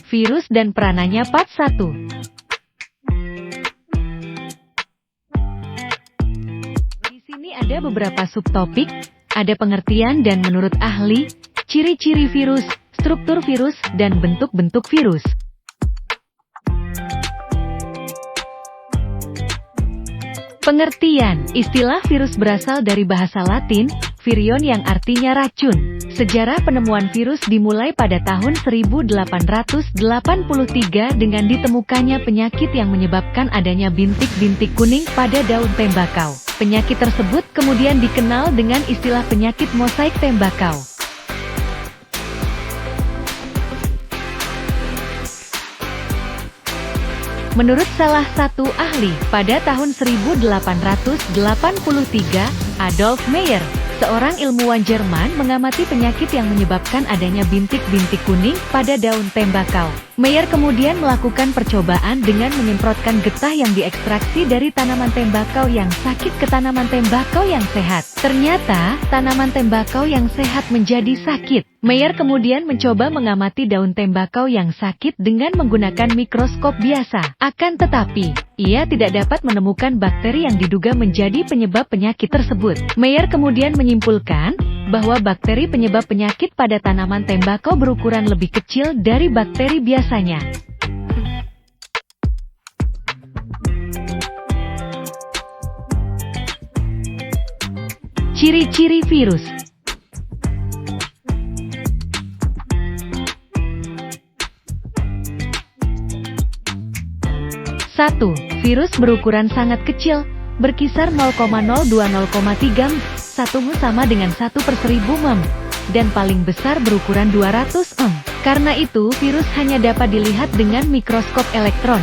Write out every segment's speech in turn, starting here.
Virus dan peranannya Part 1. Di sini ada beberapa subtopik, ada pengertian dan menurut ahli, ciri-ciri virus, struktur virus, dan bentuk-bentuk virus. Pengertian, istilah virus berasal dari bahasa Latin, virion yang artinya racun. Sejarah penemuan virus dimulai pada tahun 1883 dengan ditemukannya penyakit yang menyebabkan adanya bintik-bintik kuning pada daun tembakau. Penyakit tersebut kemudian dikenal dengan istilah penyakit mosaik tembakau. Menurut salah satu ahli, pada tahun 1883, Adolf Meyer, seorang ilmuwan Jerman, mengamati penyakit yang menyebabkan adanya bintik-bintik kuning pada daun tembakau. Meyer kemudian melakukan percobaan dengan menyemprotkan getah yang diekstraksi dari tanaman tembakau yang sakit ke tanaman tembakau yang sehat. Ternyata, tanaman tembakau yang sehat menjadi sakit. Meyer kemudian mencoba mengamati daun tembakau yang sakit dengan menggunakan mikroskop biasa. Akan tetapi, ia tidak dapat menemukan bakteri yang diduga menjadi penyebab penyakit tersebut. Meyer kemudian menyimpulkan bahwa bakteri penyebab penyakit pada tanaman tembakau berukuran lebih kecil dari bakteri biasanya. Ciri-ciri virus. Satu, virus berukuran sangat kecil, berkisar 0,020,3 mM, 1 mM sama dengan 1/1000 mM, dan paling besar berukuran 200 mM. Karena itu, virus hanya dapat dilihat dengan mikroskop elektron.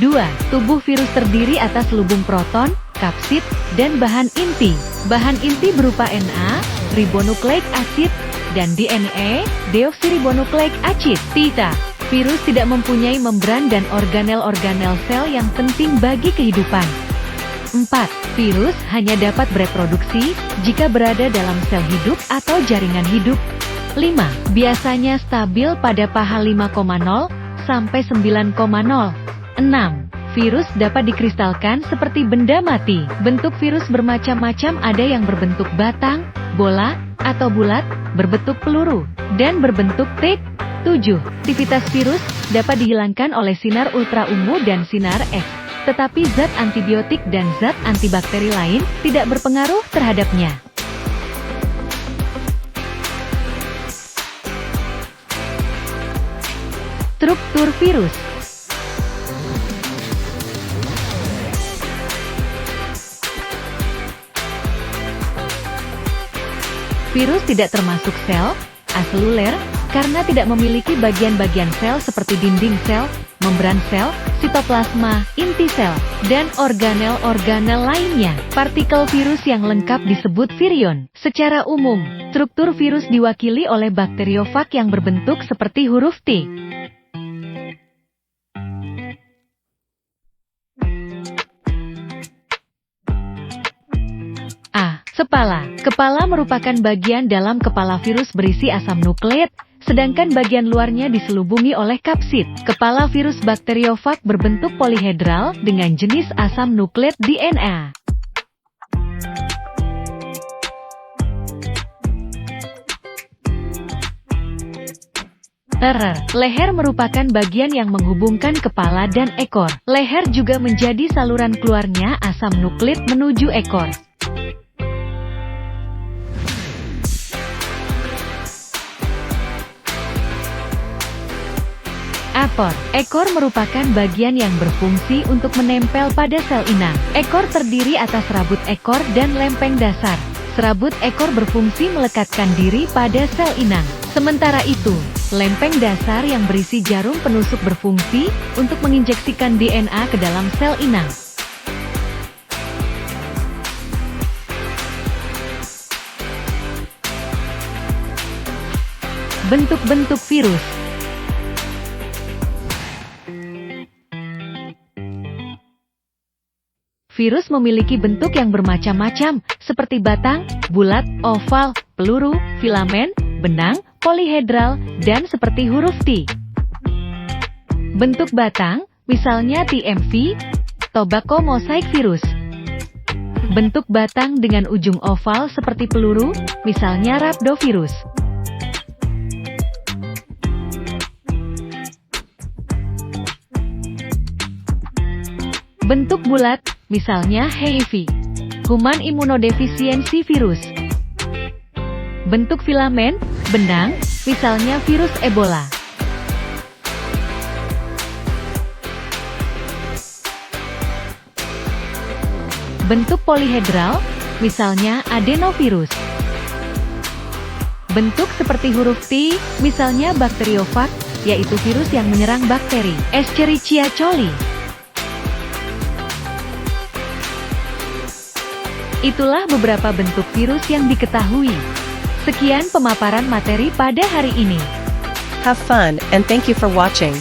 2. Tubuh virus terdiri atas lubung proton, kapsid, dan bahan inti. Bahan inti berupa Na, ribonukleik asid, dan DNA, deoksiribonukleik acid. Tita. Virus tidak mempunyai membran dan organel-organel sel yang penting bagi kehidupan. 4. Virus hanya dapat bereproduksi jika berada dalam sel hidup atau jaringan hidup. 5. Biasanya stabil pada pH 5,0 sampai 9,0. 6. Virus dapat dikristalkan seperti benda mati. Bentuk virus bermacam-macam, ada yang berbentuk batang, bola, atau bulat, berbentuk peluru, dan berbentuk tik. 7. Aktivitas virus dapat dihilangkan oleh sinar ultraungu dan sinar X, tetapi zat antibiotik dan zat antibakteri lain tidak berpengaruh terhadapnya. Struktur virus. Virus tidak termasuk sel aseluler karena tidak memiliki bagian-bagian sel seperti dinding sel, membran sel, sitoplasma, inti sel, dan organel-organel lainnya. Partikel virus yang lengkap disebut virion. Secara umum, struktur virus diwakili oleh bakteriofag yang berbentuk seperti huruf T. A. Kepala. Kepala merupakan bagian dalam kepala virus berisi asam nukleat, sedangkan bagian luarnya diselubungi oleh kapsid. Kepala virus bakteriofag berbentuk polihedral dengan jenis asam nukleat DNA. Leher merupakan bagian yang menghubungkan kepala dan ekor. Leher juga menjadi saluran keluarnya asam nukleat menuju ekor. Apor. Ekor merupakan bagian yang berfungsi untuk menempel pada sel inang. Ekor terdiri atas serabut ekor dan lempeng dasar. Serabut ekor berfungsi melekatkan diri pada sel inang. Sementara itu, lempeng dasar yang berisi jarum penusuk berfungsi untuk menginjeksikan DNA ke dalam sel inang. Bentuk-bentuk virus. Virus memiliki bentuk yang bermacam-macam, seperti batang, bulat, oval, peluru, filamen, benang, polihedral, dan seperti huruf T. Bentuk batang, misalnya TMV, tobacco mosaic virus. Bentuk batang dengan ujung oval seperti peluru, misalnya rhabdovirus. Bentuk bulat, misalnya HIV, human immunodeficiency virus. Bentuk filamen, benang, misalnya virus Ebola. Bentuk polihedral, misalnya adenovirus. Bentuk seperti huruf T, misalnya bakteriofag, yaitu virus yang menyerang bakteri. Escherichia coli. Itulah beberapa bentuk virus yang diketahui. Sekian pemaparan materi pada hari ini. Have fun and thank you for watching.